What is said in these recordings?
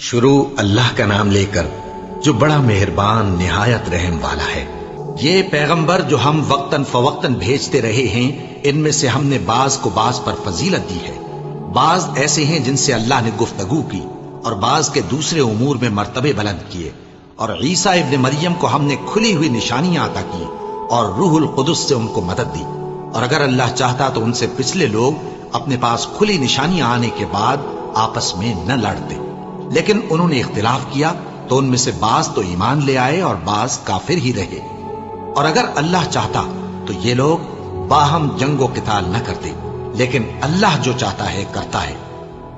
شروع اللہ کا نام لے کر جو بڑا مہربان نہایت رحم والا ہے۔ یہ پیغمبر جو ہم وقتاً فوقتاً بھیجتے رہے ہیں، ان میں سے ہم نے بعض کو بعض پر فضیلت دی ہے۔ بعض ایسے ہیں جن سے اللہ نے گفتگو کی اور بعض کے دوسرے امور میں مرتبے بلند کیے، اور عیسیٰ ابن مریم کو ہم نے کھلی ہوئی نشانیاں عطا کی اور روح القدس سے ان کو مدد دی، اور اگر اللہ چاہتا تو ان سے پچھلے لوگ اپنے پاس کھلی نشانیاں آنے کے بعد آپس میں نہ لڑتے، لیکن انہوں نے اختلاف کیا تو ان میں سے بعض تو ایمان لے آئے اور بعض کافر ہی رہے۔ اور اگر اللہ چاہتا تو یہ لوگ باہم جنگ و قتال نہ کرتے، لیکن اللہ جو چاہتا ہے کرتا ہے۔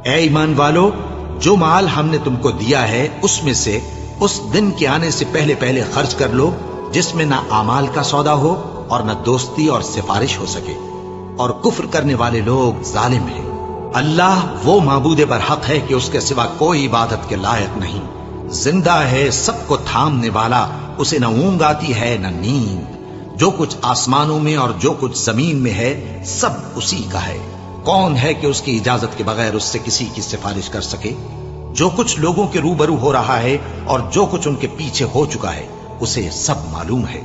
اے ایمان والو، جو مال ہم نے تم کو دیا ہے اس میں سے اس دن کے آنے سے پہلے پہلے خرچ کر لو جس میں نہ اعمال کا سودا ہو اور نہ دوستی اور سفارش ہو سکے، اور کفر کرنے والے لوگ ظالم ہیں۔ اللہ وہ معبود برحق ہے کہ اس کے سوا کوئی عبادت کے لائق نہیں، زندہ ہے، سب کو تھامنے والا، اسے نہ اونگ آتی ہے نہ نیند، جو کچھ آسمانوں میں اور جو کچھ زمین میں ہے سب اسی کا ہے۔ کون ہے کہ اس کی اجازت کے بغیر اس سے کسی کی سفارش کر سکے؟ جو کچھ لوگوں کے روبرو ہو رہا ہے اور جو کچھ ان کے پیچھے ہو چکا ہے اسے سب معلوم ہے،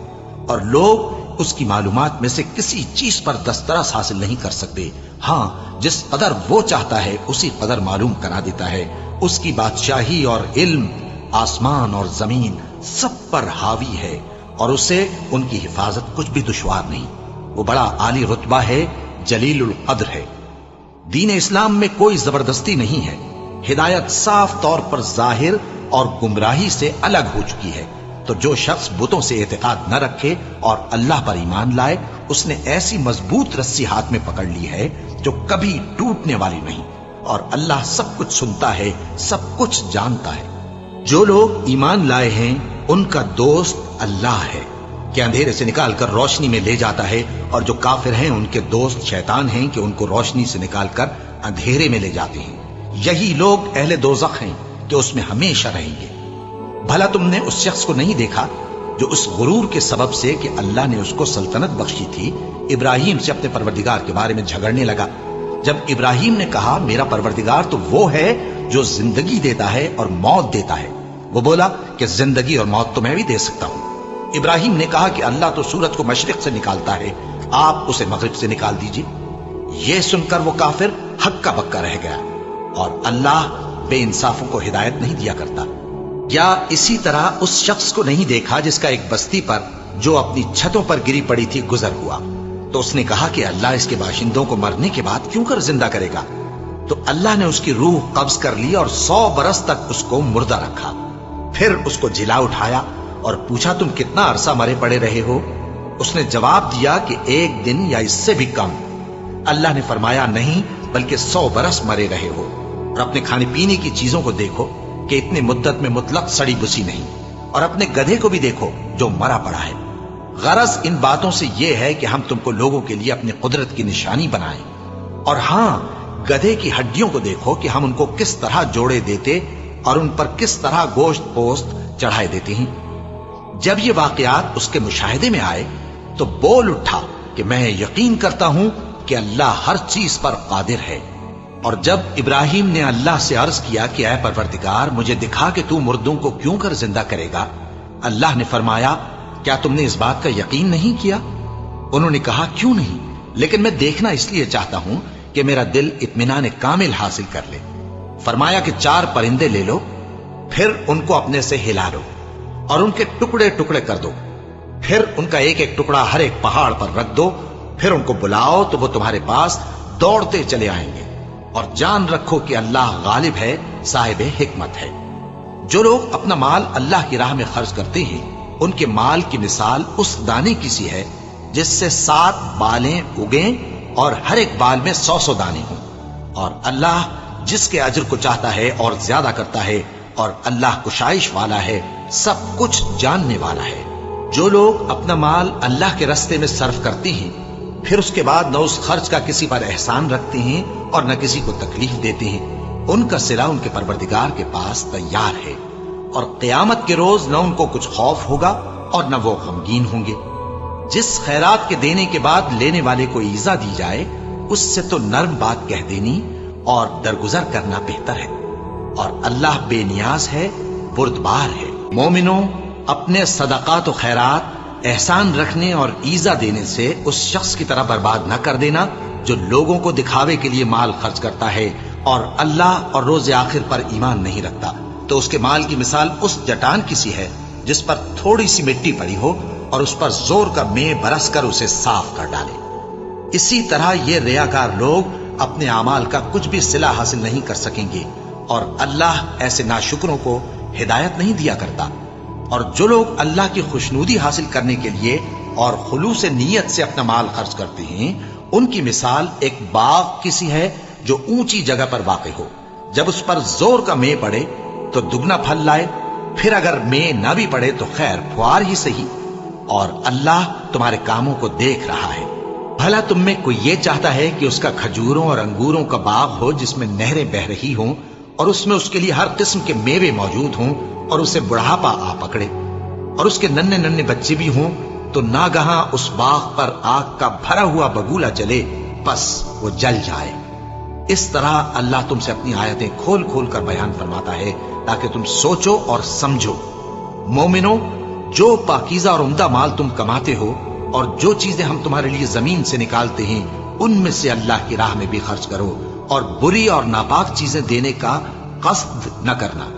اور لوگ اس کی معلومات میں سے کسی چیز پر دسترس حاصل نہیں کر سکتے۔ ہاں، جس قدر وہ چاہتا ہے اسی قدر معلوم کرا دیتا ہے۔ اس کی بادشاہی اور علم آسمان اور زمین سب پر حاوی ہے، اور اسے ان کی حفاظت کچھ بھی دشوار نہیں۔ وہ بڑا عالی رتبہ ہے، جلیل القدر ہے۔ دین اسلام میں کوئی زبردستی نہیں ہے، ہدایت صاف طور پر ظاہر اور گمراہی سے الگ ہو چکی ہے۔ تو جو شخص بتوں سے اعتقاد نہ رکھے اور اللہ پر ایمان لائے، اس نے ایسی مضبوط رسی ہاتھ میں پکڑ لی ہے جو کبھی ٹوٹنے والی نہیں، اور اللہ سب کچھ سنتا ہے، سب کچھ جانتا ہے۔ جو لوگ ایمان لائے ہیں ان کا دوست اللہ ہے کہ اندھیرے سے نکال کر روشنی میں لے جاتا ہے، اور جو کافر ہیں ان کے دوست شیطان ہیں کہ ان کو روشنی سے نکال کر اندھیرے میں لے جاتے ہیں۔ یہی لوگ اہل دوزخ ہیں کہ اس میں ہمیشہ رہیں گے۔ بھلا تم نے اس شخص کو نہیں دیکھا جو اس غرور کے سبب سے کہ اللہ نے اس کو سلطنت بخشی تھی، ابراہیم سے اپنے پروردگار کے بارے میں جھگڑنے لگا؟ جب ابراہیم نے کہا میرا پروردگار تو وہ ہے جو زندگی دیتا ہے اور موت دیتا ہے، وہ بولا کہ زندگی اور موت تو میں بھی دے سکتا ہوں۔ ابراہیم نے کہا کہ اللہ تو سورج کو مشرق سے نکالتا ہے، آپ اسے مغرب سے نکال دیجئے۔ یہ سن کر وہ کافر ہکا بکا رہ گیا، اور اللہ بے انصافوں کو ہدایت نہیں دیا کرتا۔ یا اسی طرح اس شخص کو نہیں دیکھا جس کا ایک بستی پر جو اپنی چھتوں پر گری پڑی تھی گزر ہوا، تو اس نے کہا کہ اللہ اس کے باشندوں کو مرنے کے بعد کیوں کر زندہ کرے گا؟ تو اللہ نے اس کی روح قبض کر لی اور 100 برس تک اس کو مردہ رکھا۔ پھر اس کو جلا اٹھایا اور پوچھا تم کتنا عرصہ مرے پڑے رہے ہو؟ اس نے جواب دیا کہ 1 دن یا اس سے بھی کم۔ اللہ نے فرمایا نہیں، بلکہ 100 برس مرے رہے ہو، اور اپنے کھانے پینے کی چیزوں کو دیکھو کہ اتنی مدت میں مطلق سڑی بسی نہیں، اور اپنے گدھے کو بھی دیکھو جو مرا پڑا ہے۔ غرض ان باتوں سے یہ ہے کہ ہم تم کو لوگوں کے لیے اپنی قدرت کی نشانی بنائیں۔ اور ہاں، گدھے کی ہڈیوں کو دیکھو کہ ہم ان کو کس طرح جوڑے دیتے اور ان پر کس طرح گوشت پوست چڑھائے دیتے ہیں۔ جب یہ واقعات اس کے مشاہدے میں آئے تو بول اٹھا کہ میں یقین کرتا ہوں کہ اللہ ہر چیز پر قادر ہے۔ اور جب ابراہیم نے اللہ سے عرض کیا کہ اے پروردگار مجھے دکھا کہ تو مردوں کو کیوں کر زندہ کرے گا، اللہ نے فرمایا کیا تم نے اس بات کا یقین نہیں کیا؟ انہوں نے کہا کیوں نہیں، لیکن میں دیکھنا اس لیے چاہتا ہوں کہ میرا دل اطمینان کامل حاصل کر لے۔ فرمایا کہ 4 پرندے لے لو، پھر ان کو اپنے سے ہلا لو اور ان کے ٹکڑے ٹکڑے کر دو، پھر ان کا ایک ایک ٹکڑا ہر ایک پہاڑ پر رکھ دو، پھر ان کو بلاؤ تو وہ تمہارے پاس دوڑتے چلے آئیں گے، اور جان رکھو کہ اللہ غالب ہے، صاحب حکمت ہے۔ جو لوگ اپنا مال اللہ کی راہ میں خرچ کرتے ہیں ان کے مال کی مثال اس دانے کی سی ہے جس سے 7 بالیں اگیں اور ہر ایک بال میں 100 دانے ہوں، اور اللہ جس کے اجر کو چاہتا ہے اور زیادہ کرتا ہے، اور اللہ کشائش والا ہے، سب کچھ جاننے والا ہے۔ جو لوگ اپنا مال اللہ کے راستے میں صرف کرتے ہیں پھر اس کے بعد نہ اس خرچ کا کسی پر احسان رکھتے ہیں اور نہ کسی کو تکلیف دیتے ہیں، ان کا صلہ ان کے پروردگار کے پاس تیار ہے، اور قیامت کے روز نہ ان کو کچھ خوف ہوگا اور نہ وہ غمگین ہوں گے۔ جس خیرات کے دینے کے بعد لینے والے کو ایذا دی جائے اس سے تو نرم بات کہہ دینی اور درگزر کرنا بہتر ہے۔ اور اللہ بے نیاز ہے، بردبار ہے۔ مومنوں، اپنے صدقات و خیرات احسان رکھنے اور ایذا دینے سے اس شخص کی طرح برباد نہ کر دینا جو لوگوں کو دکھاوے کے لیے مال خرچ کرتا ہے اور اللہ اور روز آخر پر ایمان نہیں رکھتا، تو اس کے مال کی مثال اس چٹان کی سی ہے جس پر تھوڑی سی مٹی پڑی ہو اور اس پر زور کا مے برس کر اسے صاف کر ڈالے۔ اسی طرح یہ ریاکار لوگ اپنے اعمال کا کچھ بھی صلہ حاصل نہیں کر سکیں گے، اور اللہ ایسے ناشکروں کو ہدایت نہیں دیا کرتا۔ اور جو لوگ اللہ کی خوشنودی حاصل کرنے کے لیے اور خلوص نیت سے اپنا مال خرچ کرتے ہیں، ان کی مثال ایک باغ کی سی ہے جو اونچی جگہ پر واقع ہو، جب اس پر زور کا مے پڑے تو دگنا پھل لائے، پھر اگر مے نہ بھی پڑے تو خیر پھوار ہی سہی، اور اللہ تمہارے کاموں کو دیکھ رہا ہے۔ بھلا تم میں کوئی یہ چاہتا ہے کہ اس کا کھجوروں اور انگوروں کا باغ ہو جس میں نہریں بہ رہی ہوں اور اس میں اس کے لیے ہر قسم کے میوے موجود ہوں، اور اسے بڑھاپا آ پکڑے اور اس کے ننھے ننھے بچے بھی ہوں، تو ناگہاں اس باغ پر آگ کا بھرا ہوا بگولا چلے، بس وہ جل جائے۔ اس طرح اللہ تم سے اپنی آیتیں کھول کھول کر بیان فرماتا ہے تاکہ تم سوچو اور سمجھو۔ مومنوں، جو پاکیزہ اور عمدہ مال تم کماتے ہو اور جو چیزیں ہم تمہارے لیے زمین سے نکالتے ہیں، ان میں سے اللہ کی راہ میں بھی خرچ کرو، اور بری اور ناپاک چیزیں دینے کا قصد نہ کرنا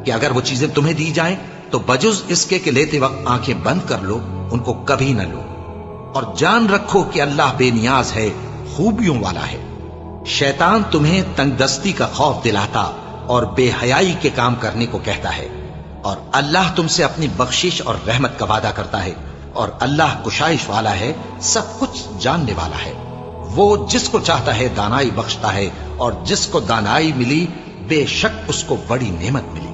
کہ اگر وہ چیزیں تمہیں دی جائیں تو بجز اس کے کہ لیتے وقت آنکھیں بند کر لو، ان کو کبھی نہ لو، اور جان رکھو کہ اللہ بے نیاز ہے، خوبیوں والا ہے۔ شیطان تمہیں تنگ دستی کا خوف دلاتا اور بے حیائی کے کام کرنے کو کہتا ہے، اور اللہ تم سے اپنی بخشش اور رحمت کا وعدہ کرتا ہے، اور اللہ کشائش والا ہے، سب کچھ جاننے والا ہے۔ وہ جس کو چاہتا ہے دانائی بخشتا ہے، اور جس کو دانائی ملی بے شک اس کو بڑی نعمت ملی۔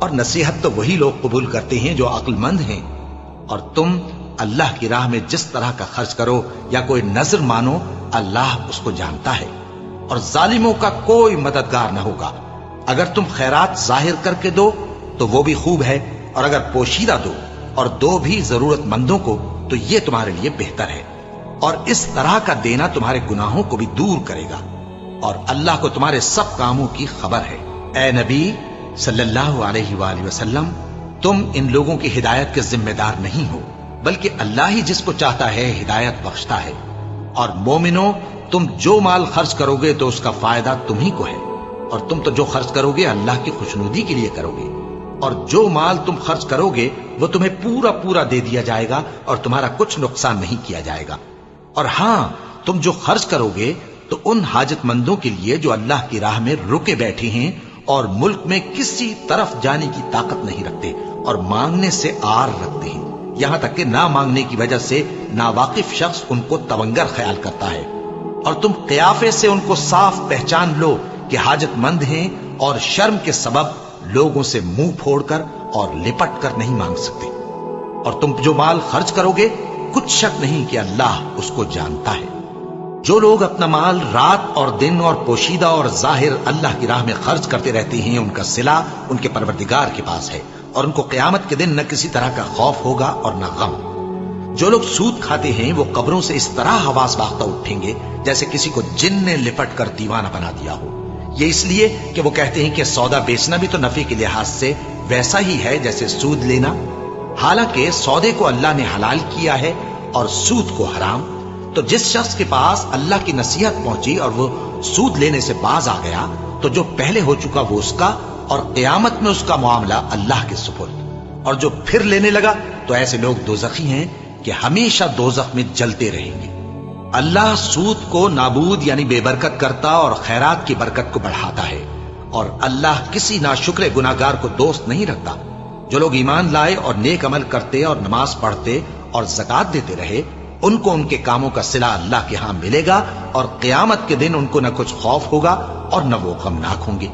اور نصیحت تو وہی لوگ قبول کرتے ہیں جو عقل مند ہیں، اور تم اللہ کی راہ میں جس طرح کا خرچ کرو یا کوئی نذر مانو، اللہ اس کو جانتا ہے، اور ظالموں کا کوئی مددگار نہ ہوگا۔ اگر تم خیرات ظاہر کر کے دو تو وہ بھی خوب ہے، اور اگر پوشیدہ دو اور دو بھی ضرورت مندوں کو تو یہ تمہارے لیے بہتر ہے، اور اس طرح کا دینا تمہارے گناہوں کو بھی دور کرے گا، اور اللہ کو تمہارے سب کاموں کی خبر ہے۔ اے نبی صلی اللہ علیہ وآلہ وسلم، تم ان لوگوں کی ہدایت کے ذمہ دار نہیں ہو، بلکہ اللہ ہی جس کو چاہتا ہے ہدایت بخشتا ہے۔ اور مومنوں، تم جو مال خرچ کرو گے تو اس کا فائدہ تم ہی کو ہے، اور تم تو جو خرچ کرو گے اللہ کی خوشنودی کے لیے کرو گے، اور جو مال تم خرچ کرو گے وہ تمہیں پورا پورا دے دیا جائے گا اور تمہارا کچھ نقصان نہیں کیا جائے گا۔ اور ہاں، تم جو خرچ کرو گے تو ان حاجت مندوں کے لیے جو اللہ کی راہ میں رکے بیٹھے ہیں اور ملک میں کسی طرف جانے کی طاقت نہیں رکھتے اور مانگنے سے آر رکھتے ہیں، یہاں تک کہ نہ مانگنے کی وجہ سے ناواقف شخص ان کو تونگر خیال کرتا ہے، اور تم قیافے سے ان کو صاف پہچان لو کہ حاجت مند ہیں، اور شرم کے سبب لوگوں سے منہ پھوڑ کر اور لپٹ کر نہیں مانگ سکتے۔ اور تم جو مال خرچ کرو گے کچھ شک نہیں کہ اللہ اس کو جانتا ہے۔ جو لوگ اپنا مال رات اور دن اور پوشیدہ اور ظاہر اللہ کی راہ میں خرچ کرتے رہتے ہیں، ان کا صلہ ان کے پروردگار کے پاس ہے، اور ان کو قیامت کے دن نہ کسی طرح کا خوف ہوگا اور نہ غم۔ جو لوگ سود کھاتے ہیں وہ قبروں سے اس طرح حواس باختہ اٹھیں گے جیسے کسی کو جن نے لپٹ کر دیوانہ بنا دیا ہو، یہ اس لیے کہ وہ کہتے ہیں کہ سودا بیچنا بھی تو نفع کے لحاظ سے ویسا ہی ہے جیسے سود لینا، حالانکہ سودے کو اللہ نے حلال کیا ہے اور سود کو حرام۔ تو جس شخص کے پاس اللہ کی نصیحت پہنچی اور وہ سود لینے سے باز آ گیا تو جو پہلے ہو چکا وہ اس کا، اور قیامت میں اس کا معاملہ اللہ کے سپرد، اور جو پھر لینے لگا تو ایسے لوگ دوزخی ہیں کہ ہمیشہ دوزخ میں جلتے رہیں گے۔ اللہ سود کو نابود یعنی بے برکت کرتا اور خیرات کی برکت کو بڑھاتا ہے، اور اللہ کسی ناشکر گناہگار کو دوست نہیں رکھتا۔ جو لوگ ایمان لائے اور نیک عمل کرتے اور نماز پڑھتے اور زکات دیتے رہے، ان کو ان کے کاموں کا صلہ اللہ کے ہاں ملے گا، اور قیامت کے دن ان کو نہ کچھ خوف ہوگا اور نہ وہ غمناک ہوں گے۔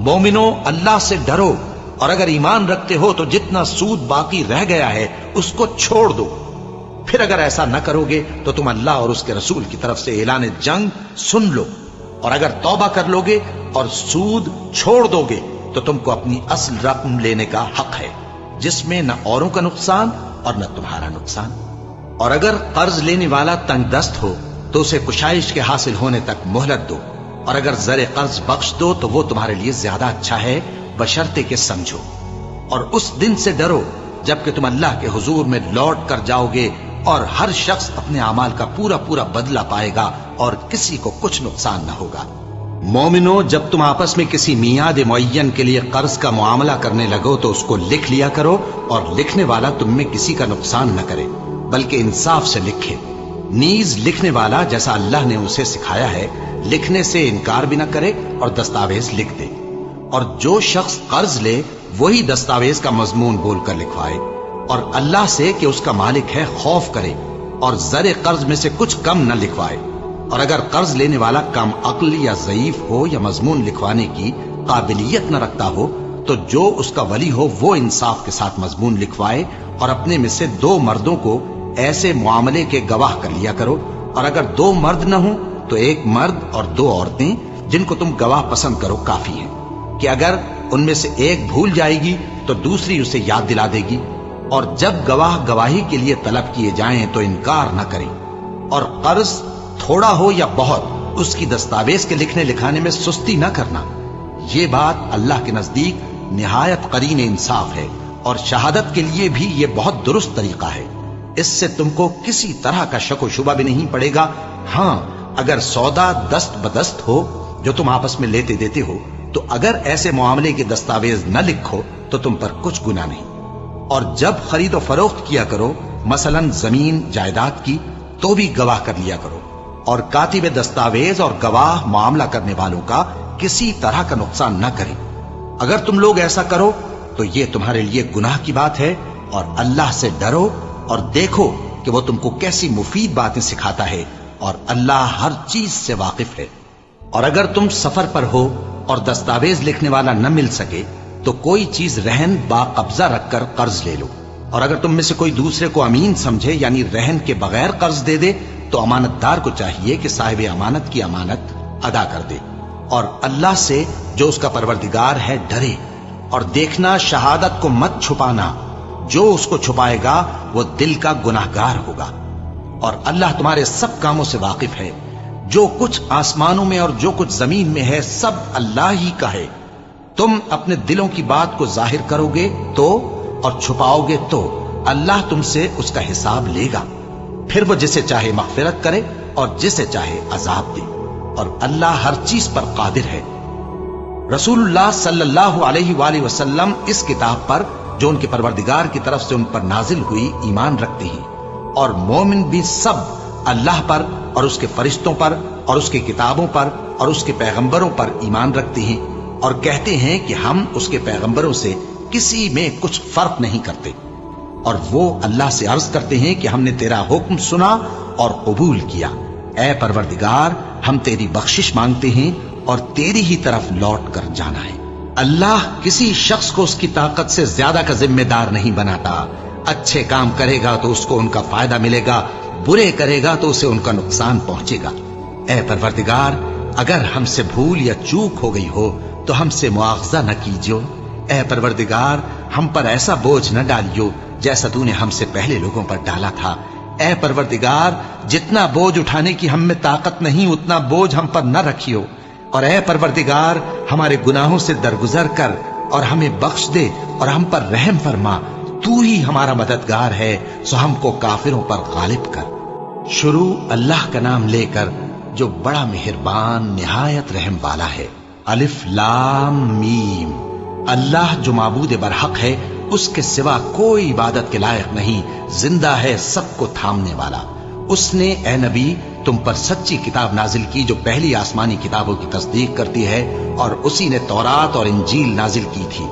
مومنوں، اللہ سے ڈرو، اور اگر ایمان رکھتے ہو تو جتنا سود باقی رہ گیا ہے اس کو چھوڑ دو۔ پھر اگر ایسا نہ کرو گے تو تم اللہ اور اس کے رسول کی طرف سے اعلان جنگ سن لو، اور اگر توبہ کر لو گے اور سود چھوڑ دو گے تو تم کو اپنی اصل رقم لینے کا حق ہے، جس میں نہ اوروں کا نقصان اور نہ تمہارا نقصان۔ اور اگر قرض لینے والا تنگ دست ہو تو اسے کشائش کے حاصل ہونے تک مہلت دو، اور اگر زر قرض بخش دو تو وہ تمہارے لیے زیادہ اچھا ہے، بشرطے کہ سمجھو۔ اور اس دن سے ڈرو جبکہ تم اللہ کے حضور میں لوٹ کر جاؤ گے، اور ہر شخص اپنے اعمال کا پورا پورا بدلہ پائے گا اور کسی کو کچھ نقصان نہ ہوگا۔ مومنو، جب تم آپس میں کسی میعاد معین کے لیے قرض کا معاملہ کرنے لگو تو اس کو لکھ لیا کرو، اور لکھنے والا تم میں کسی کا نقصان نہ کرے بلکہ انصاف سے لکھے۔ نیز لکھنے والا جیسا اللہ نے اسے سکھایا ہے لکھنے سے انکار بھی نہ کرے اور دستاویز لکھ دے، اور جو شخص قرض لے وہی دستاویز کا مضمون بول کر لکھوائے، اور اللہ سے کہ اس کا مالک ہے خوف کرے، اور زر قرض میں سے کچھ کم نہ لکھوائے۔ اور اگر قرض لینے والا کم عقل یا ضعیف ہو یا مضمون لکھوانے کی قابلیت نہ رکھتا ہو تو جو اس کا ولی ہو وہ انصاف کے ساتھ مضمون لکھوائے، اور اپنے میں سے 2 مردوں کو ایسے معاملے کے گواہ کر لیا کرو، اور اگر 2 مرد نہ ہوں تو 1 مرد اور 2 عورتیں جن کو تم گواہ پسند کرو کافی ہیں، کہ اگر ان میں سے ایک بھول جائے گی تو دوسری اسے یاد دلا دے گی۔ اور جب گواہ گواہی کے لیے طلب کیے جائیں تو انکار نہ کریں، اور قرض تھوڑا ہو یا بہت اس کی دستاویز کے لکھنے لکھانے میں سستی نہ کرنا۔ یہ بات اللہ کے نزدیک نہایت قرین انصاف ہے، اور شہادت کے لیے بھی یہ بہت درست طریقہ ہے۔ اس سے تم کو کسی طرح کا شک و شبہ بھی نہیں پڑے گا۔ ہاں، اگر سودا دست بدست ہو جو تم آپس میں لیتے دیتے ہو تو اگر ایسے معاملے کے دستاویز نہ لکھو تو تم پر کچھ گناہ نہیں۔ اور جب خرید و فروخت کیا کرو، مثلا زمین جائیداد کی، تو بھی گواہ کر لیا کرو، اور کاتب دستاویز اور گواہ معاملہ کرنے والوں کا کسی طرح کا نقصان نہ کریں۔ اگر تم لوگ ایسا کرو تو یہ تمہارے لیے گناہ کی بات ہے، اور اللہ سے ڈرو اور دیکھو کہ وہ تم کو کیسی مفید باتیں سکھاتا ہے، اور اللہ ہر چیز سے واقف ہے۔ اور اگر تم سفر پر ہو اور دستاویز لکھنے والا نہ مل سکے تو کوئی چیز رہن با قبضہ رکھ کر قرض لے لو، اور اگر تم میں سے کوئی دوسرے کو امین سمجھے یعنی رہن کے بغیر قرض دے دے تو امانت دار کو چاہیے کہ صاحب امانت کی امانت ادا کر دے، اور اللہ سے جو اس کا پروردگار ہے ڈرے، اور دیکھنا شہادت کو مت چھپانا، جو اس کو چھپائے گا وہ دل کا گناہگار ہوگا۔ اور اللہ تمہارے سب کاموں سے واقف ہے، جو کچھ آسمانوں میں اور جو کچھ زمین میں ہے سب اللہ ہی کا ہے۔ تم اپنے دلوں کی بات کو ظاہر کرو گے تو اور چھپاؤ گے تو اللہ تم سے اس کا حساب لے گا، پھر وہ جسے چاہے مغفرت کرے اور جسے چاہے عذاب دے، اور اللہ ہر چیز پر قادر ہے۔ رسول اللہ صلی اللہ علیہ وآلہ وسلم اس کتاب پر جو ان کے پروردگار کی طرف سے ان پر نازل ہوئی ایمان رکھتے ہیں، اور مومن بھی سب اللہ پر اور اس کے فرشتوں پر اور اس کے کتابوں پر اور اس کے پیغمبروں پر ایمان رکھتے ہیں، اور کہتے ہیں کہ ہم اس کے پیغمبروں سے کسی میں کچھ فرق نہیں کرتے، اور وہ اللہ سے عرض کرتے ہیں کہ ہم نے تیرا حکم سنا اور قبول کیا۔ اے پروردگار، ہم تیری بخشش مانگتے ہیں اور تیری ہی طرف لوٹ کر جانا ہے۔ اللہ کسی شخص کو اس کی طاقت سے زیادہ کا ذمہ دار نہیں بناتا۔ اچھے کام کرے گا تو اس کو ان کا فائدہ ملے گا، برے کرے گا تو اسے ان کا نقصان پہنچے گا۔ اے پروردگار، اگر ہم سے بھول یا چوک ہو گئی ہو تو ہم سے مواخذہ نہ کیجو۔ اے پروردگار، ہم پر ایسا بوجھ نہ ڈالیو جیسا تو نے ہم سے پہلے لوگوں پر ڈالا تھا۔ اے پروردگار، جتنا بوجھ اٹھانے کی ہم میں طاقت نہیں اتنا بوجھ ہم پر نہ رکھیو، اور اے پروردگار، ہمارے گناہوں سے درگزر کر اور ہمیں بخش دے اور ہم پر رحم فرما، تو ہی ہمارا مددگار ہے، سو ہم کو کافروں پر غالب کر۔ شروع اللہ کا نام لے کر جو بڑا مہربان نہایت رحم والا ہے۔ الف لام میم۔ اللہ جو معبود برحق ہے، اس کے سوا کوئی عبادت کے لائق نہیں، زندہ ہے، سب کو تھامنے والا۔ اس نے اے نبی تم پر سچی کتاب نازل کی جو پہلی آسمانی کتابوں کی تصدیق کرتی ہے، اور اسی نے تورات اور انجیل نازل کی تھی۔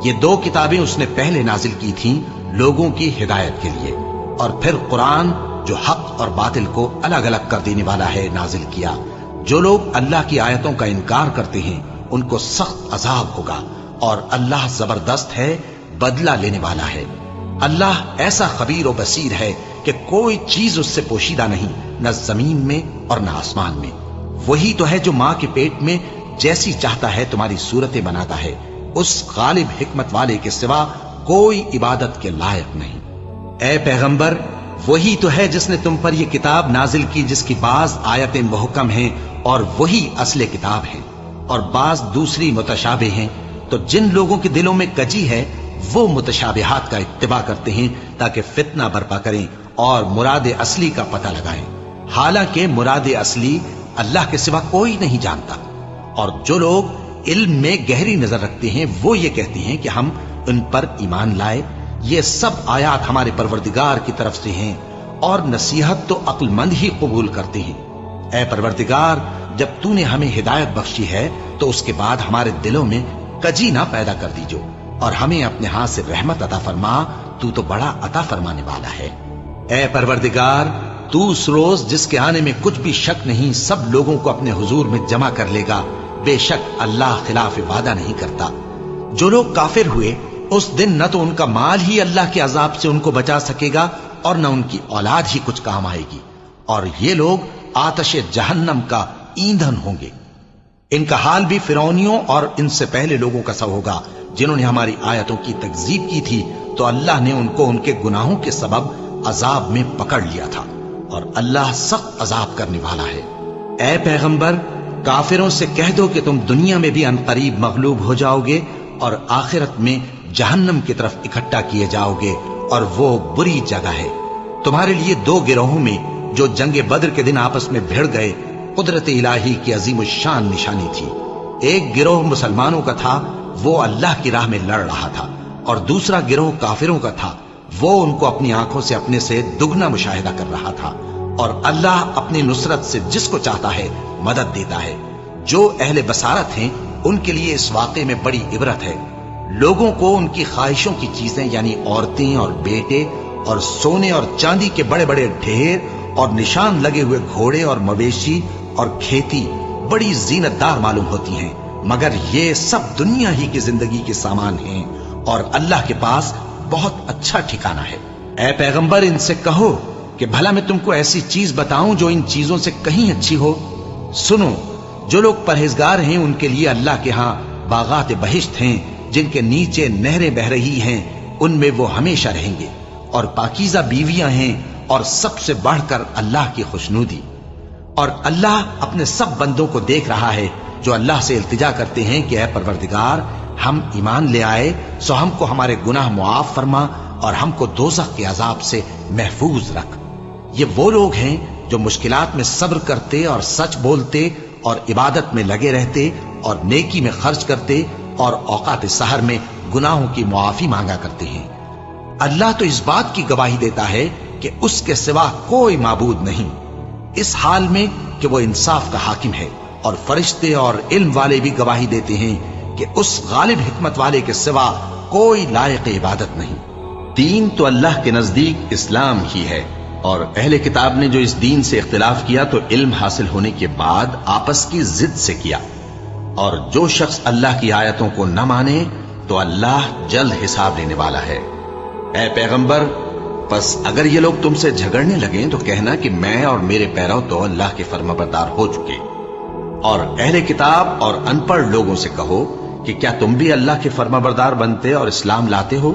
یہ 2 کتابیں اس نے پہلے نازل کی تھیں لوگوں کی ہدایت کے لیے، اور پھر قرآن جو حق اور باطل کو الگ الگ کر دینے والا ہے نازل کیا۔ جو لوگ اللہ کی آیتوں کا انکار کرتے ہیں ان کو سخت عذاب ہوگا، اور اللہ زبردست ہے، بدلہ لینے والا ہے۔ اللہ ایسا خبیر و بصیر ہے کہ کوئی چیز اس سے پوشیدہ نہیں، نہ زمین میں اور نہ آسمان میں۔ وہی تو ہے جو ماں کے پیٹ میں جیسی چاہتا ہے تمہاری صورتیں بناتا ہے، اس غالب حکمت والے کے سوا کوئی عبادت کے لائق نہیں۔ اے پیغمبر، وہی تو ہے جس نے تم پر یہ کتاب نازل کی جس کی بعض آیتیں محکم ہیں اور وہی اصل کتاب ہے، اور بعض دوسری متشابہ ہیں، تو جن لوگوں کے دلوں میں کجی ہے وہ متشابہات کا اتباع کرتے ہیں تاکہ فتنہ برپا کریں اور مراد اصلی کا پتہ لگائیں، حالانکہ مراد اصلی اللہ کے سوا کوئی نہیں جانتا۔ اور جو لوگ علم میں گہری نظر رکھتے ہیں وہ یہ کہتے ہیں کہ ہم ان پر ایمان لائے، یہ سب آیات ہمارے پروردگار کی طرف سے ہیں، اور نصیحت تو عقل مند ہی قبول کرتے ہیں۔ اے پروردگار، جب تو نے ہمیں ہدایت بخشی ہے تو اس کے بعد ہمارے دلوں میں کجی نہ پیدا کر دیجو، اور ہمیں اپنے ہاتھ سے رحمت عطا فرما، تو بڑا عطا فرمانے والا ہے۔ اے پروردگار، تو اس روز جس کے آنے میں کچھ بھی شک نہیں سب لوگوں کو اپنے حضور میں جمع کر لے گا، بے شک اللہ خلاف وعدہ نہیں کرتا۔ جو لوگ کافر ہوئے اس دن نہ تو ان کا مال ہی اللہ کے عذاب سے ان کو بچا سکے گا اور نہ ان کی اولاد ہی کچھ کام آئے گی، اور یہ لوگ آتش جہنم کا ایندھن ہوں گے۔ ان کا حال بھی فرعونیوں اور ان سے پہلے لوگوں کا سا ہوگا جنہوں نے ہماری آیتوں کی تکذیب کی تھی، تو اللہ نے ان کو ان کے گناہوں کے سبب عذاب میں پکڑ لیا تھا، اور اللہ سخت عذاب کرنے والا ہے۔ اے پیغمبر، کافروں سے کہہ دو کہ تم دنیا میں بھی عنقریب مغلوب ہو جاؤ گے اور آخرت میں جہنم کی طرف اکٹھا کیے جاؤ گے، اور وہ بری جگہ ہے۔ تمہارے لیے دو گروہوں میں جو جنگ بدر کے دن آپس میں بھڑ گئے قدرت الہی کی عظیم الشان نشانی تھی۔ ایک گروہ مسلمانوں کا تھا، وہ اللہ کی راہ میں لڑ رہا تھا، اور دوسرا گروہ کافروں کا تھا، وہ ان کو اپنی آنکھوں سے اپنے سے دگنا مشاہدہ کر رہا تھا۔ اور اللہ اپنی نصرت سے جس کو چاہتا ہے مدد دیتا ہے۔ جو اہل بصارت ہیں ان کے لیے اس واقعے میں بڑی عبرت ہے۔ لوگوں کو ان کی خواہشوں کی چیزیں یعنی عورتیں اور بیٹے اور سونے اور چاندی کے بڑے بڑے ڈھیر اور نشان لگے ہوئے گھوڑے اور مویشی اور کھیتی بڑی زینت دار معلوم ہوتی ہیں، مگر یہ سب دنیا ہی کی زندگی کے سامان ہیں، اور اللہ کے پاس بہت اچھا ٹھکانہ ہے۔ اے پیغمبر، ان سے کہو کہ بھلا میں تم کو ایسی چیز بتاؤں جو ان چیزوں سے کہیں اچھی ہو؟ سنو، جو لوگ پرہیزگار ہیں ان کے لیے اللہ کے ہاں باغات بہشت ہیں جن کے نیچے نہریں بہ رہی ہیں، ان میں وہ ہمیشہ رہیں گے، اور پاکیزہ بیویاں ہیں، اور سب سے بڑھ کر اللہ کی خوشنودی۔ اور اللہ اپنے سب بندوں کو دیکھ رہا ہے جو اللہ سے التجا کرتے ہیں کہ اے پروردگار، ہم ایمان لے آئے سو ہم کو ہمارے گناہ معاف فرما اور ہم کو دوزخ کے عذاب سے محفوظ رکھ۔ یہ وہ لوگ ہیں جو مشکلات میں صبر کرتے اور سچ بولتے اور عبادت میں لگے رہتے اور نیکی میں خرچ کرتے اور اوقات سحر میں گناہوں کی معافی مانگا کرتے ہیں۔ اللہ تو اس بات کی گواہی دیتا ہے کہ اس کے سوا کوئی معبود نہیں، اس حال میں کہ وہ انصاف کا حاکم ہے، اور فرشتے اور علم والے بھی گواہی دیتے ہیں کہ اس غالب حکمت والے کے سوا کوئی لائق عبادت نہیں۔ دین تو اللہ کے نزدیک اسلام ہی ہے، اور اہل کتاب نے جو اس دین سے اختلاف کیا تو علم حاصل ہونے کے بعد آپس کی ضد سے کیا، اور جو شخص اللہ کی آیتوں کو نہ مانے تو اللہ جلد حساب لینے والا ہے۔ اے پیغمبر، پس اگر یہ لوگ تم سے جھگڑنے لگیں تو کہنا کہ میں اور میرے پیرو تو اللہ کے فرمانبردار ہو چکے، اور اہل کتاب اور ان پڑھ لوگوں سے کہو کہ کیا تم بھی اللہ کے فرمانبردار بنتے اور اسلام لاتے ہو؟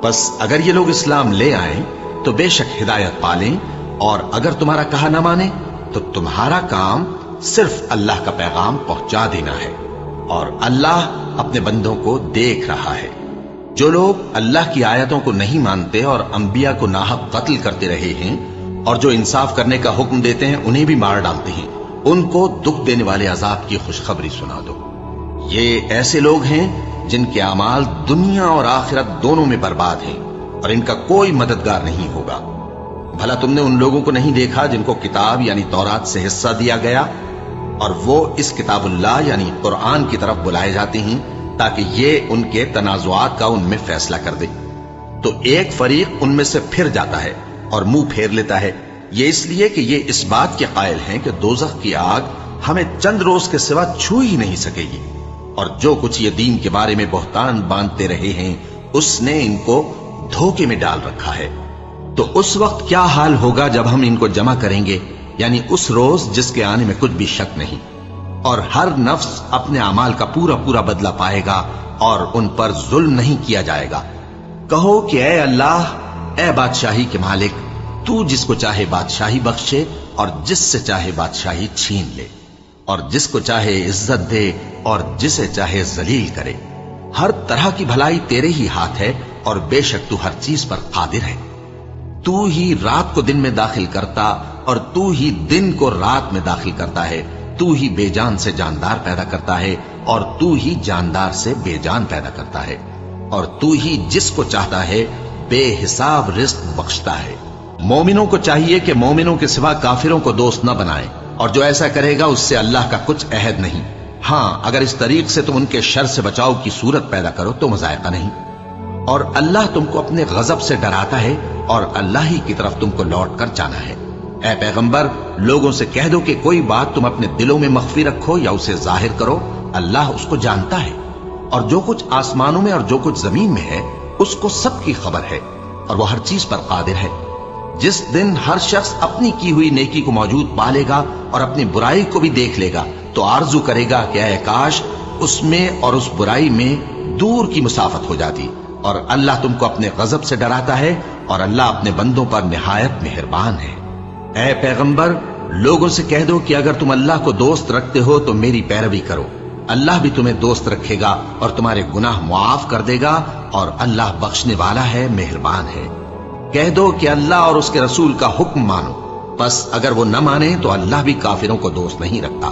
پس اگر یہ لوگ اسلام لے آئیں تو بے شک ہدایت پالیں، اور اگر تمہارا کہا نہ مانے تو تمہارا کام صرف اللہ کا پیغام پہنچا دینا ہے، اور اللہ اپنے بندوں کو دیکھ رہا ہے۔ جو لوگ اللہ کی آیتوں کو نہیں مانتے اور انبیاء کو ناحق قتل کرتے رہے ہیں، اور جو انصاف کرنے کا حکم دیتے ہیں انہیں بھی مار ڈالتے ہیں، ان کو دکھ دینے والے عذاب کی خوشخبری سنا دو۔ یہ ایسے لوگ ہیں جن کے اعمال دنیا اور آخرت دونوں میں برباد ہیں، اور ان کا کوئی مددگار نہیں ہوگا۔ بھلا تم نے ان لوگوں کو نہیں دیکھا جن کو کتاب یعنی تورات سے حصہ دیا گیا، اور وہ اس کتاب اللہ یعنی قرآن کی طرف بلائے جاتے ہیں تاکہ یہ ان کے تنازعات کا ان میں فیصلہ کر دے، تو ایک فریق ان میں سے پھر جاتا ہے اور منہ پھیر لیتا ہے، یہ اس لیے کہ یہ اس بات کے قائل ہیں کہ دوزخ کی آگ ہمیں چند روز کے سوا چھو ہی نہیں سکے گی، اور جو کچھ یہ دین کے بارے میں بہتان باندھتے رہے ہیں اس نے ان کو دھوکے میں ڈال رکھا ہے۔ تو اس وقت کیا حال ہوگا جب ہم ان کو جمع کریں گے، یعنی اس روز جس کے آنے میں کچھ بھی شک نہیں، اور ہر نفس اپنے اعمال کا پورا پورا بدلہ پائے گا اور ان پر ظلم نہیں کیا جائے گا۔ کہو کہ اے اللہ، اے بادشاہی کے مالک، تو جس کو چاہے بادشاہی بخشے اور جس سے چاہے بادشاہی چھین لے۔ اور جس کو چاہے عزت دے اور جسے چاہے ذلیل کرے۔ ہر طرح کی بھلائی تیرے ہی ہاتھ ہے اور بے شک تو ہر چیز پر قادر ہے۔ تو ہی رات کو دن میں داخل کرتا اور تو ہی دن کو رات میں داخل کرتا ہے۔ تو ہی بے جان سے جاندار پیدا کرتا ہے اور تو ہی جاندار سے بے جان پیدا کرتا ہے، اور تو ہی جس کو چاہتا ہے بے حساب رزق بخشتا ہے۔ مومنوں کو چاہیے کہ مومنوں کے سوا کافروں کو دوست نہ بنائیں، اور جو ایسا کرے گا اس سے اللہ کا کچھ عہد نہیں۔ ہاں، اگر اس طریق سے تم ان کے شر سے بچاؤ کی صورت پیدا کرو تو مذائقہ نہیں۔ اور اللہ تم کو اپنے غضب سے ڈراتا ہے اور اللہ ہی کی طرف تم کو لوٹ کر جانا ہے۔ اے پیغمبر، لوگوں سے کہہ دو کہ کوئی بات تم اپنے دلوں میں مخفی رکھو یا اسے ظاہر کرو، اللہ اس کو جانتا ہے، اور جو کچھ آسمانوں میں اور جو کچھ زمین میں ہے اس کو سب کی خبر ہے، اور وہ ہر چیز پر قادر ہے۔ جس دن ہر شخص اپنی کی ہوئی نیکی کو موجود پالے گا اور اپنی برائی کو بھی دیکھ لے گا تو آرزو کرے گا کہ اے کاش اس میں اور اس برائی میں دور کی مسافت ہو جاتی۔ اور اللہ تم کو اپنے غضب سے ڈراتا ہے اور اللہ اپنے بندوں پر نہایت مہربان ہے۔ اے پیغمبر، لوگوں سے کہہ دو کہ اگر تم اللہ کو دوست رکھتے ہو تو میری پیروی کرو، اللہ بھی تمہیں دوست رکھے گا اور تمہارے گناہ معاف کر دے گا، اور اللہ بخشنے والا ہے، مہربان ہے۔ کہہ دو کہ اللہ اور اس کے رسول کا حکم مانو، بس اگر وہ نہ مانے تو اللہ بھی کافروں کو دوست نہیں رکھتا۔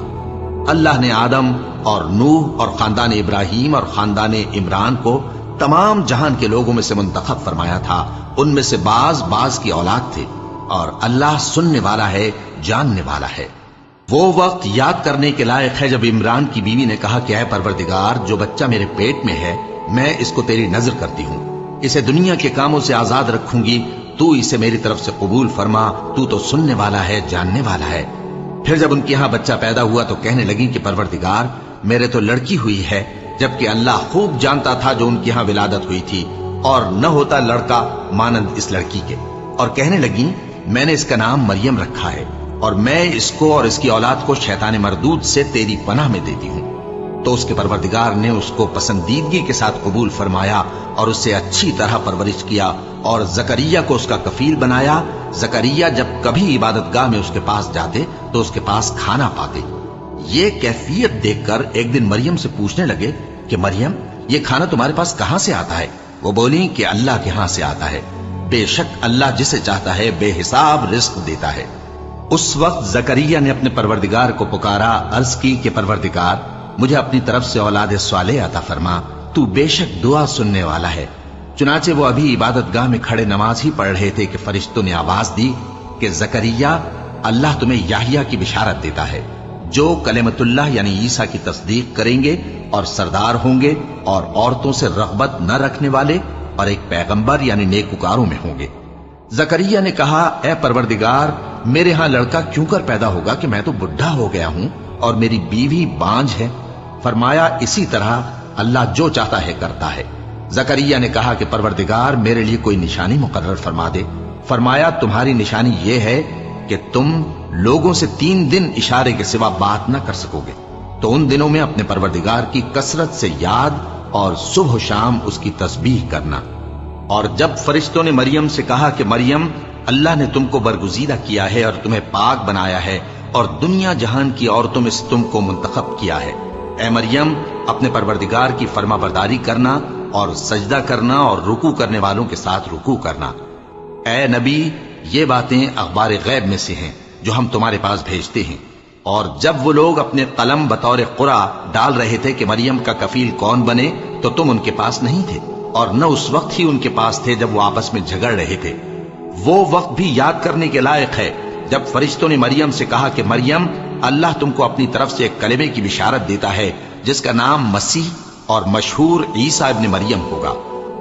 اللہ نے آدم اور نوح اور خاندان ابراہیم اور خاندان عمران کو تمام جہان کے لوگوں میں سے منتخب فرمایا تھا، ان میں سے بعض کی اولاد تھے، اور اللہ سننے والا ہے، جاننے والا ہے۔ وہ وقت یاد کرنے کے لائق ہے جب عمران کی بیوی نے کہا کہ اے پروردگار، جو بچہ میرے پیٹ میں ہے میں اس کو تیری نظر کرتی ہوں، اسے دنیا کے کاموں سے آزاد رکھوں گی، تو اسے میری طرف سے قبول فرما، تو سننے والا ہے، جاننے والا ہے۔ پھر جب ان کے ہاں بچہ پیدا ہوا تو کہنے لگی کہ پروردگار، میرے تو لڑکی ہوئی ہے، جبکہ اللہ خوب جانتا تھا جو ان کے ہاں ولادت ہوئی تھی، اور نہ ہوتا لڑکا مانند اس لڑکی کے۔ اور کہنے لگی میں نے اس کا نام مریم رکھا ہے، اور میں اس کو اور اس کی اولاد کو شیطان مردود سے تیری پناہ میں دیتی ہوں۔ تو اس کے پروردگار نے اس کو پسندیدگی کے ساتھ قبول فرمایا اور اسے اچھی طرح پرورش کیا، اور زکریا کو اس کا کفیل بنایا۔ زکریا جب کبھی عبادت گاہ میں اس کے پاس جاتے تو اس کے پاس کھانا پاتے۔ یہ کیفیت دیکھ کر ایک دن مریم سے پوچھنے لگے کہ مریم، یہ کھانا تمہارے پاس کہاں سے آتا ہے؟ وہ بولی کہ اللہ کے ہاں سے آتا ہے، بے شک اللہ جسے چاہتا ہے بے حساب رزق دیتا ہے۔ اس وقت زکریا نے اپنے پروردگار کو پکارا، عرض کی کہ پروردگار، مجھے اپنی طرف سے اولاد صالح عطا فرما، تو بے شک دعا سننے والا ہے۔ چنانچہ وہ ابھی عبادت گاہ میں کھڑے نماز ہی پڑھ رہے تھے کہ فرشتوں نے آواز دی کہ زکریا، اللہ تمہیں یحییٰ کی بشارت دیتا ہے، جو کلمۃ اللہ یعنی عیسیٰ کی تصدیق کریں گے اور سردار ہوں گے، اور عورتوں سے رغبت نہ رکھنے والے، اور ایک پیغمبر یعنی نیکوکاروں میں ہوں گے۔ زکریا نے کہا، اے پروردگار، میرے ہاں لڑکا کیوں کر پیدا ہوگا کہ میں تو بڈھا ہو گیا ہوں اور میری بیوی بانجھ ہے؟ فرمایا، اسی طرح اللہ جو چاہتا ہے کرتا ہے۔ زکریا نے کہا کہ پروردگار، میرے لیے کوئی نشانی مقرر فرما دے۔ فرمایا، تمہاری نشانی یہ ہے کہ تم لوگوں سے 3 دن اشارے کے سوا بات نہ کر سکو گے، تو ان دنوں میں اپنے پروردگار کی کثرت سے یاد اور صبح و شام اس کی تسبیح کرنا۔ اور جب فرشتوں نے مریم سے کہا کہ مریم، اللہ نے تم کو برگزیدہ کیا ہے اور تمہیں پاک بنایا ہے اور دنیا جہان کی عورتوں میں سے تم کو منتخب کیا ہے، اے مریم، اپنے پروردگار کی فرما برداری کرنا اور سجدہ کرنا اور رکوع کرنے والوں کے ساتھ رکوع کرنا۔ اے نبی، یہ باتیں اخبار غیب میں سے ہیں جو ہم تمہارے پاس بھیجتے ہیں۔ اور جب وہ لوگ اپنے قلم بطور قرعہ ڈال رہے تھے کہ مریم کا کفیل کون بنے تو تم ان کے پاس نہیں تھے، اور نہ اس وقت ہی ان کے پاس تھے جب وہ آپس میں جھگڑ رہے تھے۔ وہ وقت بھی یاد کرنے کے لائق ہے جب فرشتوں نے مریم سے کہا کہ مریم، اللہ تم کو اپنی طرف سے ایک کلمے کی بشارت دیتا ہے جس کا نام مسیح اور مشہور عیسیٰ ابن مریم ہوگا،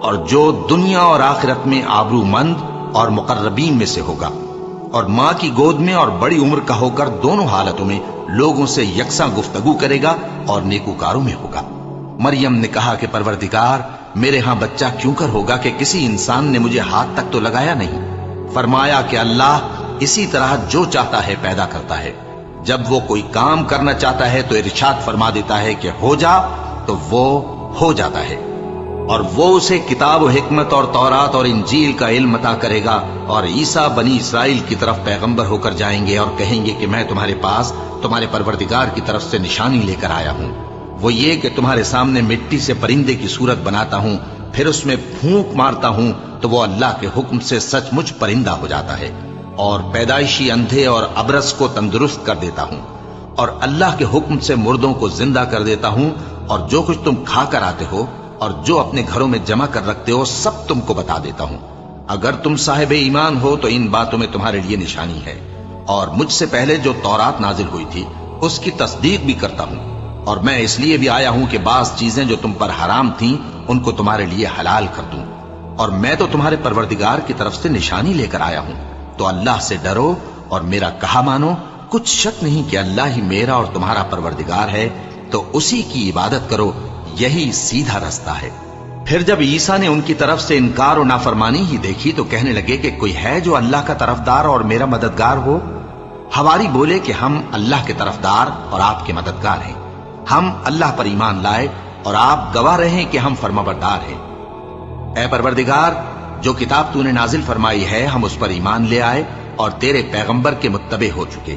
اور جو دنیا اور آخرت میں آبرو مند اور مقربین میں سے ہوگا، اور ماں کی گود میں اور بڑی عمر کا ہو کر دونوں حالتوں میں لوگوں سے یکساں گفتگو کرے گا اور نیکوکاروں میں ہوگا۔ مریم نے کہا کہ پروردگار، میرے ہاں بچہ کیوں کر ہوگا کہ کسی انسان نے مجھے ہاتھ تک تو لگایا نہیں؟ فرمایا کہ اللہ اسی طرح جو چاہتا ہے پیدا کرتا ہے، جب وہ کوئی کام کرنا چاہتا ہے تو ارشاد فرما دیتا ہے کہ ہو جا، تو وہ ہو جاتا ہے۔ اور وہ اسے کتاب و حکمت اور تورات اور انجیل کا علم عطا کرے گا، اور عیسیٰ بنی اسرائیل کی طرف پیغمبر ہو کر جائیں گے اور کہیں گے کہ میں تمہارے پاس تمہارے پروردگار کی طرف سے نشانی لے کر آیا ہوں، وہ یہ کہ تمہارے سامنے مٹی سے پرندے کی صورت بناتا ہوں، پھر اس میں پھونک مارتا ہوں تو وہ اللہ کے حکم سے سچ مچ پرندہ ہو جاتا ہے، اور پیدائشی اندھے اور ابرص کو تندرست کر دیتا ہوں، اور اللہ کے حکم سے مردوں کو زندہ کر دیتا ہوں، اور جو کچھ تم کھا کر آتے ہو اور جو اپنے گھروں میں جمع کر رکھتے ہو سب تم کو بتا دیتا ہوں۔ اگر تم صاحب ایمان ہو تو ان باتوں میں تمہارے لیے نشانی ہے، اور مجھ سے پہلے جو تورات نازل ہوئی تھی اس کی تصدیق بھی کرتا ہوں، اور میں اس لیے بھی آیا ہوں کہ بعض چیزیں جو تم پر حرام تھیں ان کو تمہارے لیے حلال کر دوں، اور میں تو تمہارے پروردگار کی طرف سے نشانی لے کر آیا ہوں، تو اللہ سے ڈرو اور میرا کہا مانو۔ کچھ شک نہیں کہ اللہ ہی میرا اور تمہارا پروردگار ہے، تو اسی کی عبادت کرو، یہی سیدھا رستہ ہے۔ پھر جب عیسیٰ نے ان کی طرف سے انکار و نافرمانی ہی دیکھی تو کہنے لگے کہ کوئی ہے جو اللہ کا طرفدار اور میرا مددگار ہو؟ حواری بولے کہ ہم اللہ کے طرفدار اور آپ کے مددگار ہیں، ہم اللہ پر ایمان لائے اور آپ گواہ رہیں کہ ہم فرمانبردار ہیں۔ اے پروردگار، جو کتاب تو نے نازل فرمائی ہے ہم اس پر ایمان لے آئے اور تیرے پیغمبر کے متبع ہو چکے،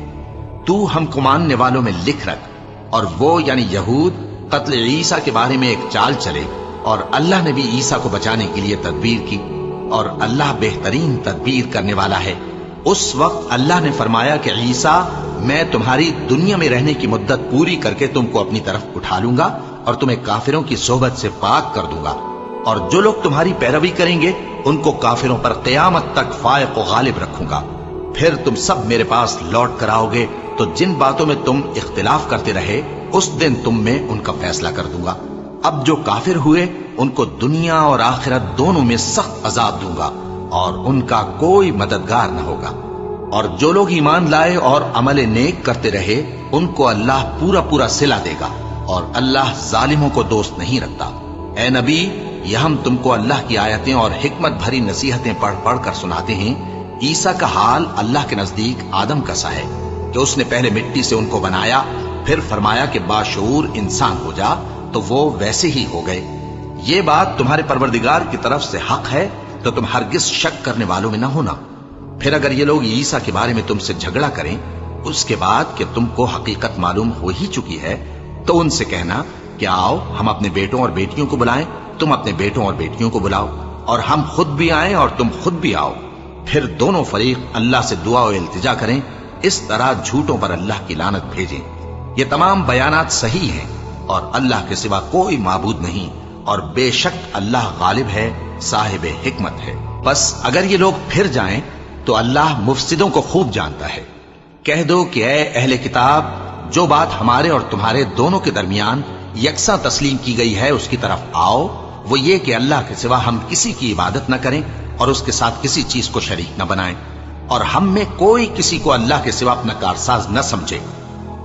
تو ہم کو ماننے والوں میں لکھ رکھ، اور وہ یعنی یہود قتل عیسیٰ کے بارے میں ایک چال چلے، اور اللہ نے بھی عیسیٰ کو بچانے کے لیے تدبیر کی، اور اللہ بہترین تدبیر کرنے والا ہے۔ اس وقت اللہ نے فرمایا کہ عیسیٰ، میں تمہاری دنیا میں رہنے کی مدت پوری کر کے تم کو اپنی طرف اٹھا لوں گا اور تمہیں کافروں کی صحبت سے پاک کر دوں گا، اور جو لوگ تمہاری پیروی کریں گے ان کو کافروں پر قیامت تک فائق و غالب رکھوں گا۔ پھر تم سب میرے پاس لوٹ کر آؤ گے تو جن باتوں میں تم اختلاف کرتے رہے اس دن تم میں ان کا فیصلہ کر دوں گا۔ اب جو کافر ہوئے ان کو دنیا اور آخرت دونوں میں سخت عذاب دوں گا اور ان کا کوئی مددگار نہ ہوگا، اور جو لوگ ایمان لائے اور عمل نیک کرتے رہے ان کو اللہ پورا پورا صلہ دے گا، اور اللہ ظالموں کو دوست نہیں رکھتا۔ اے نبی، یہ ہم تم کو اللہ کی آیتیں اور حکمت بھری نصیحتیں پڑھ پڑھ کر سناتے ہیں۔ عیسیٰ کا حال اللہ کے نزدیک آدم کا سا ہے کہ اس نے پہلے مٹی سے ان کو بنایا، پھر فرمایا کہ باشعور انسان ہو جا، تو وہ ویسے ہی ہو گئے۔ یہ بات تمہارے پروردگار کی طرف سے حق ہے، تو تم ہرگز شک کرنے والوں میں نہ ہونا۔ پھر اگر یہ لوگ عیسیٰ کے بارے میں تم سے جھگڑا کریں اس کے بعد کہ تم کو حقیقت معلوم ہو ہی چکی ہے، تو ان سے کہنا کہ آؤ ہم اپنے بیٹوں اور بیٹیوں کو بلائیں، تم اپنے بیٹوں اور بیٹیوں کو بلاؤ، اور ہم خود بھی آئیں اور تم خود بھی آؤ، پھر دونوں فریق اللہ سے دعا و التجا کریں، اس طرح جھوٹوں پر اللہ کی لعنت بھیجیں۔ یہ تمام بیانات صحیح ہیں، اور اللہ کے سوا کوئی معبود نہیں، اور بے شک اللہ غالب ہے، صاحب حکمت ہے۔ بس اگر یہ لوگ پھر جائیں تو اللہ مفسدوں کو خوب جانتا ہے۔ کہہ دو کہ اے اہل کتاب، جو بات ہمارے اور تمہارے دونوں کے درمیان یکساں تسلیم کی گئی ہے اس کی طرف آؤ، وہ یہ کہ اللہ کے سوا ہم کسی کی عبادت نہ کریں اور اس کے ساتھ کسی چیز کو شریک نہ بنائیں، اور ہم میں کوئی کسی کو اللہ کے سوا اپنا کارساز نہ سمجھے۔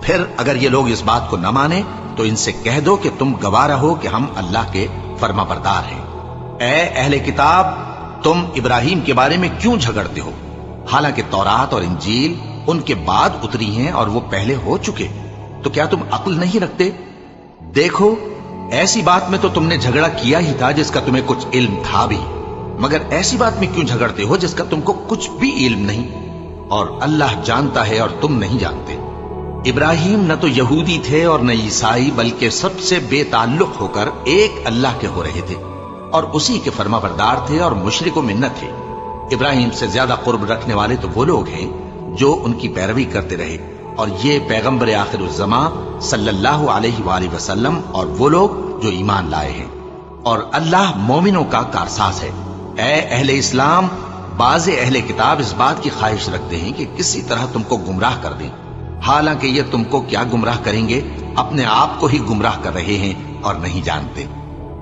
پھر اگر یہ لوگ اس بات کو نہ مانیں تو ان سے کہہ دو کہ تم گواہ رہو کہ ہم اللہ کے فرما بردار ہیں۔ اے اہل کتاب، تم ابراہیم کے بارے میں کیوں جھگڑتے ہو؟ حالانکہ تورات اور انجیل ان کے بعد اتری ہیں اور وہ پہلے ہو چکے، تو کیا تم عقل نہیں رکھتے؟ دیکھو، ایسی بات میں تو تم نے جھگڑا کیا ہی تھا جس کا تمہیں کچھ علم تھا بھی، مگر ایسی بات میں کیوں جھگڑتے ہو جس کا تم کو کچھ بھی علم نہیں، اور اللہ جانتا ہے اور تم نہیں جانتے۔ ابراہیم نہ تو یہودی تھے اور نہ عیسائی، بلکہ سب سے بے تعلق ہو کر ایک اللہ کے ہو رہے تھے، اور اسی کے فرما بردار تھے اور مشرک و منت تھے۔ ابراہیم سے زیادہ قرب رکھنے والے تو وہ لوگ ہیں جو ان کی پیروی کرتے رہے، اور یہ پیغمبر آخر الزماں صلی اللہ علیہ وآلہ وسلم اور وہ لوگ جو ایمان لائے ہیں، اور اللہ مومنوں کا کارساز ہے۔ اے اہل اسلام، بعض اہل کتاب اس بات کی خواہش رکھتے ہیں کہ کسی طرح تم کو گمراہ کر دیں، حالانکہ یہ تم کو کیا گمراہ کریں گے، اپنے آپ کو ہی گمراہ کر رہے ہیں اور نہیں جانتے۔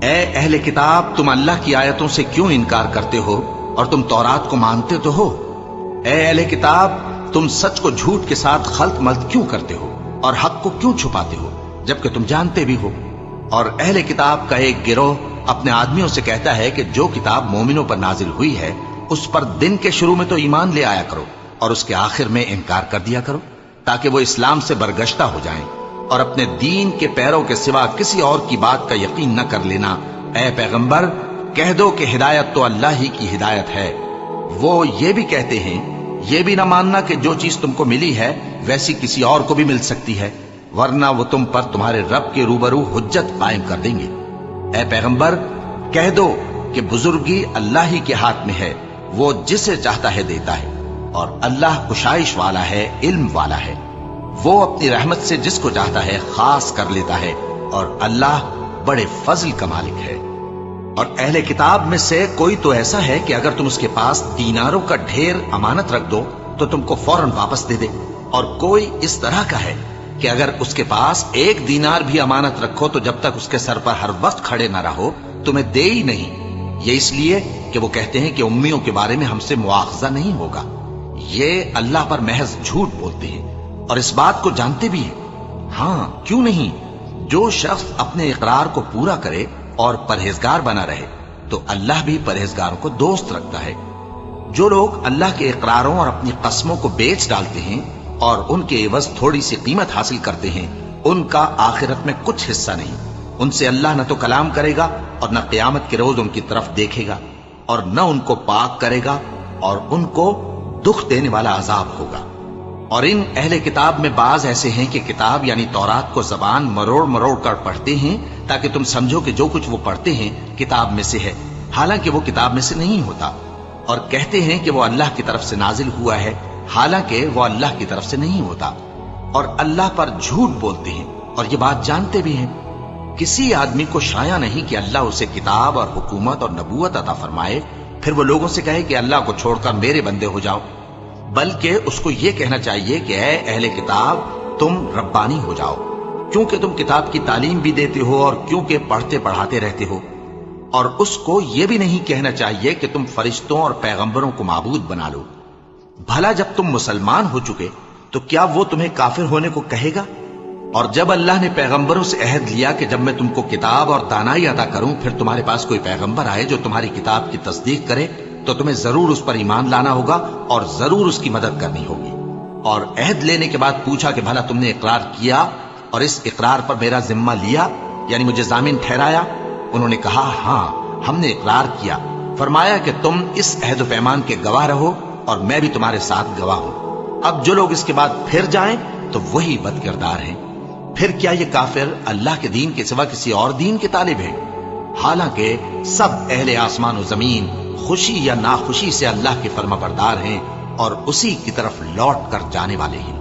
اے اہل کتاب، تم اللہ کی آیتوں سے کیوں انکار کرتے ہو اور تم تورات کو مانتے تو ہو؟ اے اہل کتاب، تم سچ کو جھوٹ کے ساتھ خلط ملط کیوں کرتے ہو اور حق کو کیوں چھپاتے ہو جبکہ تم جانتے بھی ہو؟ اور اہل کتاب کا ایک گروہ اپنے آدمیوں سے کہتا ہے کہ جو کتاب مومنوں پر نازل ہوئی ہے اس پر دن کے شروع میں تو ایمان لے آیا کرو اور اس کے آخر میں انکار کر دیا کرو، تاکہ وہ اسلام سے برگشتہ ہو جائیں، اور اپنے دین کے پیروں کے سوا کسی اور کی بات کا یقین نہ کر لینا اے پیغمبر کہہ دو کہ ہدایت تو اللہ ہی کی ہدایت ہے۔ وہ یہ بھی کہتے ہیں یہ بھی نہ ماننا کہ جو چیز تم کو ملی ہے ویسی کسی اور کو بھی مل سکتی ہے، ورنہ وہ تم پر تمہارے رب کے روبرو حجت قائم کر دیں گے۔ اے پیغمبر کہہ دو کہ بزرگی اللہ ہی کے ہاتھ میں ہے، وہ جسے چاہتا ہے دیتا ہے، اور اللہ کشائش والا ہے، علم والا ہے۔ وہ اپنی رحمت سے جس کو چاہتا ہے خاص کر لیتا ہے، اور اللہ بڑے فضل کا مالک ہے۔ اور اہل کتاب میں سے کوئی تو ایسا ہے کہ اگر تم اس کے پاس دیناروں کا ڈھیر امانت رکھ دو تو تم کو فوراً واپس دے دے، اور کوئی اس طرح کا ہے کہ اگر اس کے پاس 1 دینار بھی امانت رکھو تو جب تک اس کے سر پر ہر وقت کھڑے نہ رہو تمہیں دے ہی نہیں۔ یہ اس لیے کہ وہ کہتے ہیں کہ امیوں کے بارے میں ہم سے مواخذہ نہیں ہوگا۔ یہ اللہ پر محض جھوٹ بولتے ہیں اور اس بات کو جانتے بھی ہیں۔ ہاں کیوں نہیں، جو شخص اپنے اقرار کو پورا کرے اور پرہیزگار بنا رہے تو اللہ بھی پرہیزگاروں کو دوست رکھتا ہے۔ جو لوگ اللہ کے اقراروں اور اپنی قسموں کو بیچ ڈالتے ہیں اور ان کے عوض تھوڑی سی قیمت حاصل کرتے ہیں، ان کا آخرت میں کچھ حصہ نہیں۔ ان سے اللہ نہ تو کلام کرے گا اور نہ قیامت کے روز ان کی طرف دیکھے گا، اور نہ ان کو پاک کرے گا، اور ان کو دکھ دینے والا عذاب ہوگا۔ اور ان اہل کتاب میں بعض ایسے ہیں کہ کتاب یعنی تورات کو زبان مروڑ مروڑ کر پڑھتے ہیں تاکہ تم سمجھو کہ جو کچھ وہ پڑھتے ہیں کتاب میں سے ہے، حالانکہ وہ کتاب میں سے نہیں ہوتا، اور کہتے ہیں کہ وہ اللہ کی طرف سے نازل ہوا ہے، حالانکہ وہ اللہ کی طرف سے نہیں ہوتا، اور اللہ پر جھوٹ بولتے ہیں اور یہ بات جانتے بھی ہیں۔ کسی آدمی کو شایع نہیں کہ اللہ اسے کتاب اور حکومت اور نبوت عطا فرمائے پھر وہ لوگوں سے کہے کہ اللہ کو چھوڑ کر میرے بندے ہو جاؤ، بلکہ اس کو یہ کہنا چاہیے کہ اے اہل کتاب تم ربانی ہو جاؤ، کیونکہ تم کتاب کی تعلیم بھی دیتے ہو اور کیونکہ پڑھتے پڑھاتے رہتے ہو۔ اور اس کو یہ بھی نہیں کہنا چاہیے کہ تم فرشتوں اور پیغمبروں کو معبود بنا لو۔ بھلا جب تم مسلمان ہو چکے تو کیا وہ تمہیں کافر ہونے کو کہے گا؟ اور جب اللہ نے پیغمبروں سے عہد لیا کہ جب میں تم کو کتاب اور دانائی عطا کروں پھر تمہارے پاس کوئی پیغمبر آئے جو تمہاری کتاب کی تصدیق کرے تو تمہیں ضرور اس پر ایمان لانا ہوگا اور ضرور اس کی مدد کرنی ہوگی۔ اور عہد لینے کے بعد پوچھا کہ بھلا تم نے اقرار کیا اور اس اقرار پر میرا ذمہ لیا، یعنی مجھے ضامن ٹھہرایا؟ انہوں نے کہا ہاں ہم نے اقرار کیا۔ فرمایا کہ تم اس عہد و پیمان کے گواہ رہو اور میں بھی تمہارے ساتھ گواہ ہوں۔ اب جو لوگ اس کے بعد پھر جائیں تو وہی بد کردار ہیں۔ پھر کیا یہ کافر اللہ کے دین کے سوا کسی اور دین کے طالب ہیں؟ حالانکہ سب اہل آسمان و زمین خوشی یا ناخوشی سے اللہ کے فرما بردار ہیں اور اسی کی طرف لوٹ کر جانے والے ہیں۔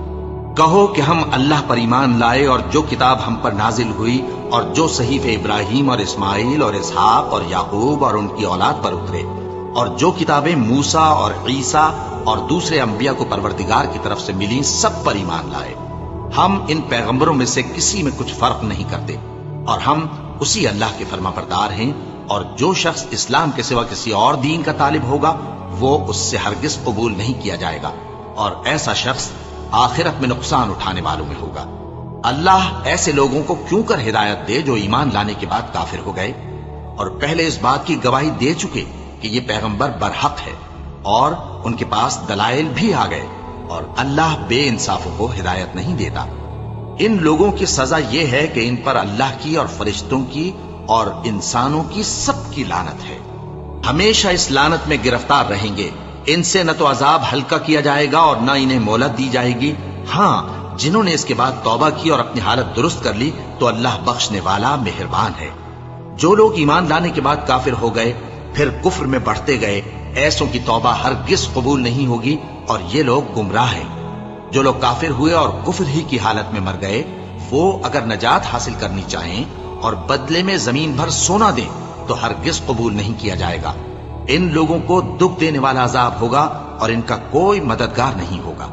کہو کہ ہم اللہ پر ایمان لائے اور جو کتاب ہم پر نازل ہوئی اور جو صحیف ابراہیم اور اسماعیل اور اسحاق اور یعقوب اور ان کی اولاد پر اترے، اور جو کتابیں موسیٰ اور عیسیٰ اور دوسرے انبیاء کو پروردگار کی طرف سے ملی سب پر ایمان لائے۔ ہم ان پیغمبروں میں سے کسی میں کچھ فرق نہیں کرتے، اور ہم اسی اللہ کے فرما بردار ہیں۔ اور جو شخص اسلام کے سوا کسی اور دین کا طالب ہوگا وہ اس سے ہرگز قبول نہیں کیا جائے گا، اور ایسا شخص آخرت میں نقصان اٹھانے والوں میں ہوگا۔ اللہ ایسے لوگوں کو کیوں کر ہدایت دے جو ایمان لانے کے بعد کافر ہو گئے اور پہلے اس بات کی گواہی دے چکے کہ یہ پیغمبر برحق ہے اور ان کے پاس دلائل بھی آ گئے، اور اللہ بے انصافوں کو ہدایت نہیں دیتا۔ ان لوگوں کی سزا یہ ہے کہ ان پر اللہ کی اور فرشتوں کی اور انسانوں کی سب کی لعنت ہے، ہمیشہ اس لعنت میں گرفتار رہیں گے۔ ان سے نہ تو عذاب ہلکا کیا جائے گا اور نہ انہیں مہلت دی جائے گی۔ ہاں جنہوں نے اس کے بعد توبہ کی اور اپنی حالت درست کر لی تو اللہ بخشنے والا مہربان ہے۔ جو لوگ ایمان لانے کے بعد کافر ہو گئے پھر کفر میں بڑھتے گئے، ایسوں کی توبہ ہرگز قبول نہیں ہوگی اور یہ لوگ گمراہ ہیں۔ جو لوگ کافر ہوئے اور کفر ہی کی حالت میں مر گئے وہ اگر نجات حاصل کرنی چاہیں اور بدلے میں زمین بھر سونا دیں تو ہرگز قبول نہیں کیا جائے گا۔ ان لوگوں کو دکھ دینے والا عذاب ہوگا اور ان کا کوئی مددگار نہیں ہوگا۔